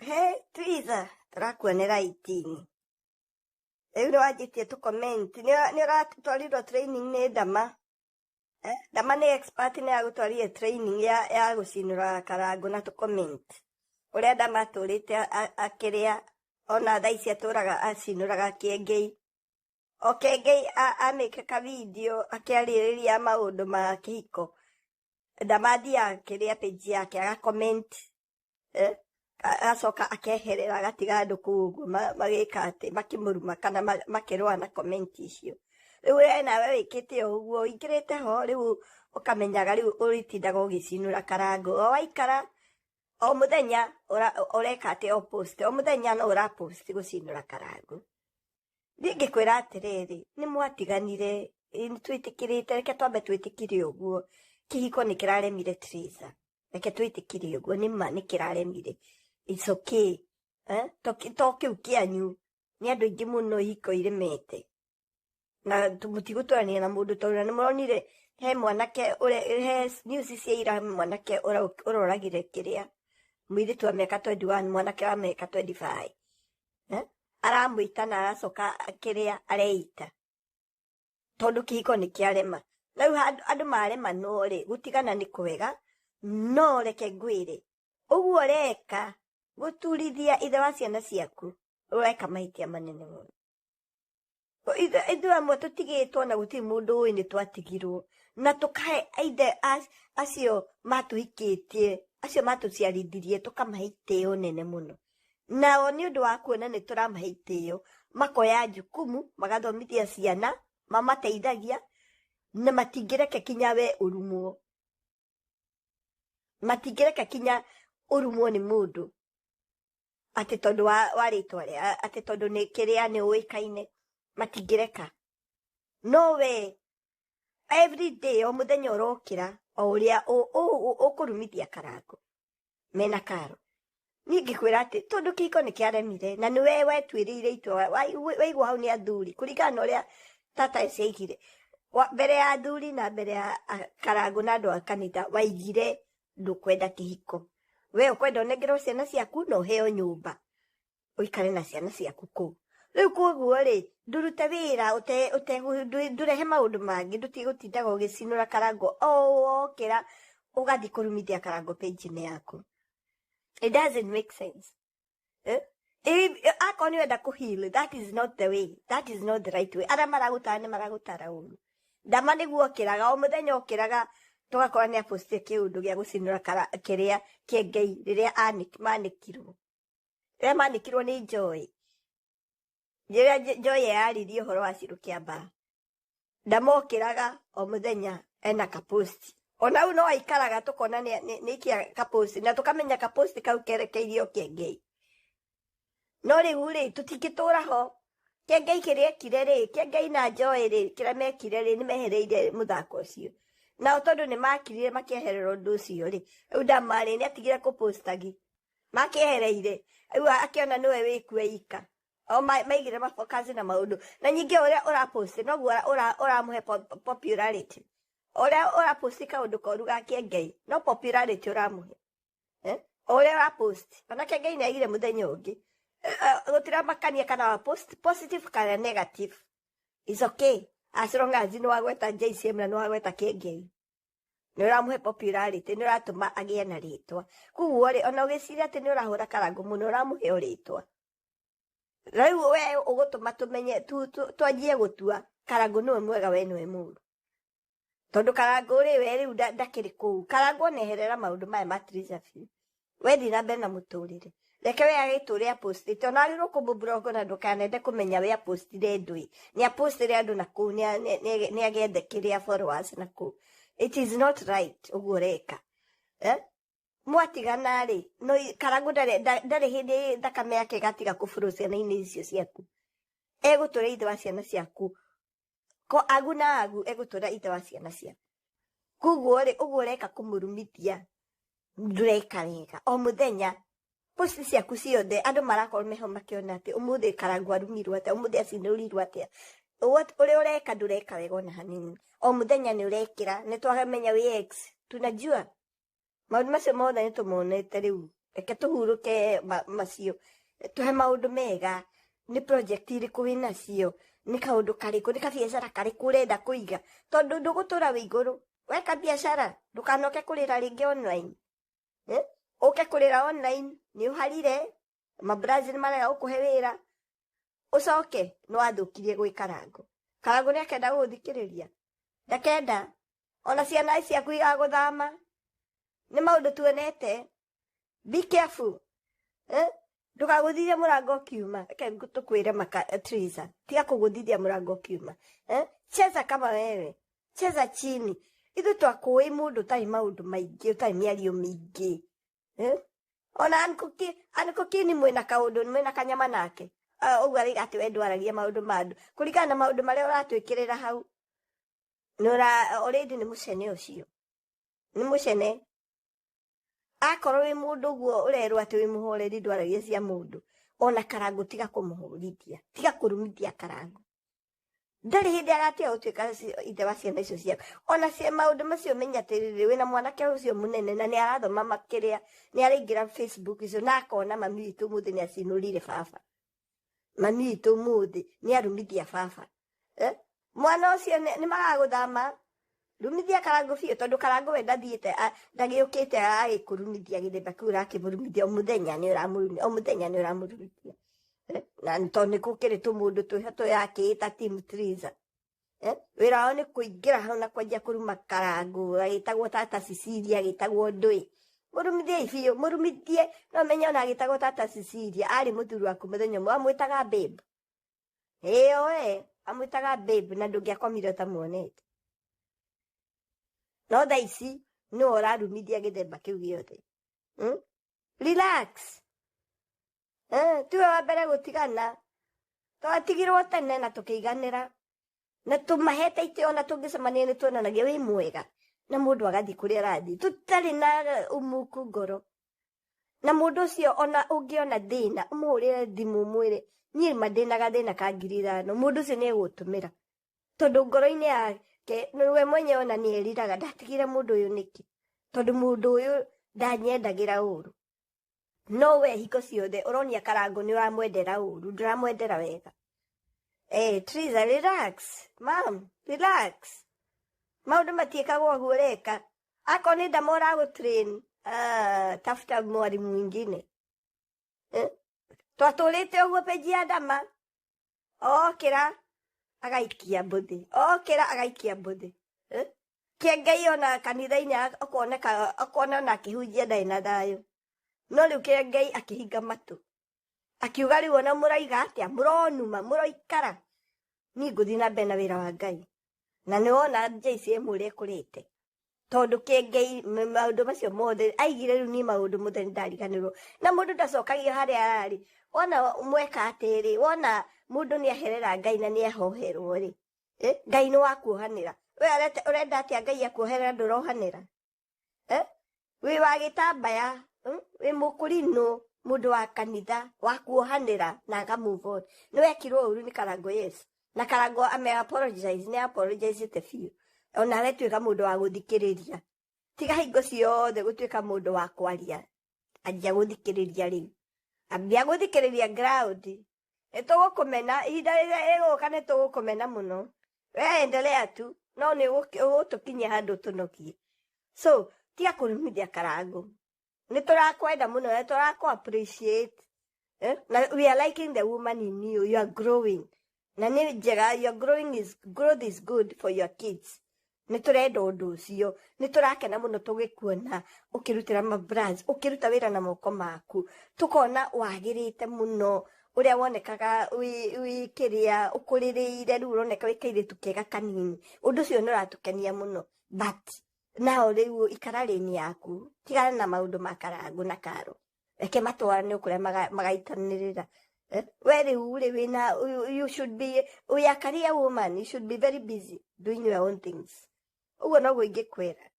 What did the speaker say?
He, Twiza, tũrakuonera itini. Rĩu nĩ wanjĩtie tũkomenti. Nĩ ũratwarirwo training nĩ Ndama. Ndama nĩ expert nĩ agũtwarire training ya gũcinũra karango na tũkomenti. Ũrĩa Ndama atũrĩte akĩrĩa ona thaa ici atũraga acinũraga Kĩengei. O Kĩengei amĩke ka video akĩarĩrĩria maũndũ ma kĩhiko. Ndama athiaga akĩrĩa page yake agakomenti. Acoka akeherera agatiga andũ kũu ũguo magĩka atĩ makĩmũruma kana makĩrũa na komenti icio. Rĩu we nawe wĩkĩte ũguo ingĩrĩte ho rĩu ũkamenyaga rĩu ũrĩtindaga ũgĩcinũra karango. O waikara o mũthenya ũreka atĩ o post o mũthenya no ũrapost gũcinũra karango. Niĩ ngĩkwĩra atĩrĩrĩ nĩ mwatiganire nĩtwĩtĩkĩrĩte reke twambe twĩtĩkire ũguo. Kĩhiko nĩ kĩraremire Theresa. Reke twĩtĩkire ũguo nĩ ma nĩ kĩraremire. It's okay. To kĩu kĩanyu nĩ andũ aingĩ mũno ihiko iremete. Na mũtigũtwarania na mũndũ tondũ nĩ mũronire he mwanake he news cia ira mwanake ũroragire kĩrĩa mũirĩtu wa mĩaka 21 mwanake wa mĩaka 25. Aramwĩta na aracoka kĩrĩa areita. Tondũ kĩhiko nĩ kĩarema. Rĩu andũ marema no rĩ gũtigana nĩ kwega. No reke ngwĩre ũguo reka gũturithia ithe wa ciana ciaku ũreka mahĩtia manene mũno. Ithuĩ amwe tũtigĩtwo na gũtirĩ mũndũ ũĩ nĩ twatigirwo na tũkahe ithe acio matũhikĩtie acio matũciarithirie tũkamahe itĩo nene mũno. Nao nĩ ũndũ wa kuona nĩ tũramahe itĩo makoya jukumu magathomithia ciana mamateithagia na matingĩreke kinya we ũrumwo. Matingĩreka kinya ũrumwo nĩ mũndũ atĩ tondũ wa rĩtwa rĩa atĩ tondũ nĩ kĩrĩa nĩ ũĩkaine matingĩreka. No we every day o mũthenya ũrokĩra o ũrĩa ũkũrumithia karango mena karo. Niĩ ngĩkwĩra atĩ tondũ kĩhiko nĩ kĩaremire na nĩ we wetuĩrĩire itua waigua hau nĩ athuri kũringana na ũrĩa tata ciaigire. Mbere ya athuri na mbere ya karango na andũ a kanitha waigire ndũkwenda kĩhiko. We ũkwenda ũnengerwo ciana ciaku na ũheo nyũmba ũikare na ciana ciaku kũu. Rĩu koguo rĩ ndũrute wĩra ndũrehe maũndũ mangĩ ndũtigũtindaga ũgĩcinũra karango o wokĩra ũgathiĩ kũrumithia karango page-inĩ yaku. It doesn't make sense. Akorwo nĩ wenda kũheal that is not the way. That is not the right way. Arĩa maragũtara nĩ maragũtara ũru. Ndama nĩguo okĩraga o mũthenya okĩraga tũgakora nĩ apostire kĩũndũ gĩa gũcinũra kĩrĩa Kĩengei rĩrĩa manĩkirwo. Rĩrĩa manĩkirwo nĩ Joy. Rĩrĩa Joy yaririe ũhoro wa Cirũ Kĩambaa. Ndama okĩraga o mũthenya ena kapost. Ona u no aikaraga tũkona nĩ ikia kapost na tũkamenya kapost kau kerekeirio Kĩengei. No rĩu rĩ tũtingĩtũra ho. Kĩengei kĩrĩa ekire rĩ Kĩengei na Joy rĩ kĩrĩa mekire rĩ nĩ mehereire mũthako ũcio. Na tondũ nĩ makirire makĩeherera ũndũ ũcio rĩ rĩu Ndama rĩ nĩ atigire kũpostagi makĩehereire rĩu akĩona nĩwe wĩkue ika o maigire mafokaci na maũndũ na nyingĩ ũrĩa ũrapost noguo ũramũhe popularity ũrĩa ũrapost kaũndũ koru ga Kĩengei no popularity ũramũhe ũrĩa ũrapost ona Kĩengei nĩ aigire mũthenya ũngĩ gũtiramakania kana wa positive kana negative is okay as long as nĩ wagweta JCM na nĩ wagweta Kĩengei nĩ ũramũhe popularity nĩ ũratũma agĩe na rĩtwa. Koguo rĩ ona ũgĩciria atĩ nĩ ũrahũra karango mũno ũramũhe rĩtwa. Rĩu we ũgũtũma tũmenye twanjie gũtua karango nĩwe mwega we nĩwe mũũru. Tondũ karango rĩ we rĩu ndakĩrĩ kũu. Karango neherera maũndũ maya ma Theresa biũ. We thiĩ na mbere na mũtũrĩre. Reke we agĩtũre apostite ona agĩrwo kũmũblock na ndũkanende kũmenya we apostire ndũĩ. Nĩ apostire andũ na kũu nĩ agĩethe kĩrĩa followers na kũu. It is not right ũguo reka. Mwatigana rĩ no karango ndarĩ hĩndĩ thakame yake gatiga kũbũrwo ciana-inĩ icio ciaku. Egũtũra ithe wa ciana ciaku. Ko agu na agu egũtũra ithe wa ciana ciaku. Koguo rĩ ũguo reka kũmũrumithia ndũreka wega o mũthenya. Post ciaku ciothe andũ marakorwo meho makĩona atĩ ũmũthĩ karango arumirwo atĩa ũmũthĩ acinũrirwo atĩa. Ũrĩa ũreka ndũreka wega ona hanini. O mũthenya nĩ ũrekĩra nĩ twamenya wĩ ex tunajua maũndũ macio mothe nĩ tũmonete rĩu reke tuhuruke macio tuhe maundu mega ni project iriku wina cio ni kaundu kariku ni kabiacara kariku urenda kuiga tondu ndugutura wi iguru weka biacara ndukanoke kurira ringi online uke kurira online ni uharire mabrazil marega ukuhe wira ucoke no athukirie gwi Karangu Karangu ni akenda guthikiriria ndakenda ona ciana ici aku igaguthama ni maundu tuonete be careful ndukaguthirie murango kiuma reke tukwire Triza tiga kuguthithia murango kiuma cheza kama wewe cheza chini ithu twakui mundu tari maundu maingi tari miario mingi ona ankuki ni mwena kaundu mwena kanyama nake ugu ati wendu aragia maundu mandu kuringana na maundu maria uratwikirira hau nora already ni mucene ucio ni mucene akorwo wi mundu guo urerwo ati wi muhoreri ndwaragia cia mundu ona Karangu tiga kumuhurithia tiga kurumithia Karangu ndari hindi agatia utwika ithe wa ciana icio cia ona cia maundu macio menyatiriri wina mwanake ucio munene na ni arathoma makiria ni araingira Facebook icio na akona mami witu muthi ni acinurire baba mami witu muthi ni arumithia baba mwana ucio ni maraguthama rumithia Karangu biu tondu Karangu we ndathiite ndagiukite agikurumithia githemba kiu rakimurumithia omuthenya ni uramurumithia na tondu kukiri tumundu tuheto yake ta team Triza wira wao ni kuingira hau na kwanjia kuruma Karangu agitagwo tata Cecilia agitagwo ndui murumithie biu murumithie no menya ona agitagwo tata Cecilia ari muthuri waku muthenya mwa mwitaga babe we amwitaga babe na ndungiakomire ta muonete no thaici no urarumithia githemba kiu giothe relax tuwe wa mbere gutigana twatigirwo tene na tukiiganira na tumahete itio na tungicemania ni tuonanagia wi mwega na mundu agathi kuria arathi tutari na umuku ngoro na mundu ucio ona ungiona thina umurire thimu mwire nie madinaga thina ka 5,000 mundu ucio ni egutumira tondu ngoro-ini yake niwe mwenye ona ni eriraga ndatigire mundu uyu niki tondu mundu uyu ndanyendagira uru no we hiko ciothe uronia Karangu ni uramwendera uru nduramwendera wega Triza relax mam relax maundu matiekagwo guo reka ako ni ndamora go train tafuta mwalimu mwingine twatulite uguo peji ya ndama okira agaikia mbuthi kiengai ona kanitha-ini akona na akihunjia ndai na thayo no riu kiengai akihinga matu akiuga riu ona muraiga atia muronuma muroikara ni nguthi na mbere na wira wa Ngai na ni wona JCM uria kurite tondu kiengai maundu macio mothe aigire riu ni maundu mutheni ndariganirwo na mundu ndacokagia haria arari wona mweka atiri wona mundu ni aherera Ngai na ni ahoherwo ri Ngai ni wakuohanira we urenda atia Ngai akuoherera ndurohanira wi wa gitambaya wi mukurino mundu wa kanitha wakuohanira na aga move on ni wekirwo uru ni Karangu yes na Karangu ame apologize te few ona retwika mundu wa guthikiriria tiga hingo ciothe gutwika mundu wa kwaria anjia guthikiriria riu ambia guthikiriria ground etugukumena ihinda riria iguka ni tugukumena muno we endelea tu no ni ugutukinyia handu tunokie so tiga kurumithia Karangu ni turakwenda muno na turaku appreciate we are liking the woman in you are growing na ni njega your growth is good for your kids ni turenda undu ucio ni turakena muno tugikuona ukirutira mabrands ukiruta wira na moko maku tukona wagirite muno uria wonekaga wi kiria ukuririire riu uroneka wikaire tukega kanini undu ucio nuratukenia muno but now riu ikarareni yaku tigana na maundu ma Karangu na Karo reke matwarane ukuria magaitanirira we riu wina you should be we are career woman you should be very busy doing your own things uguo no guingikwira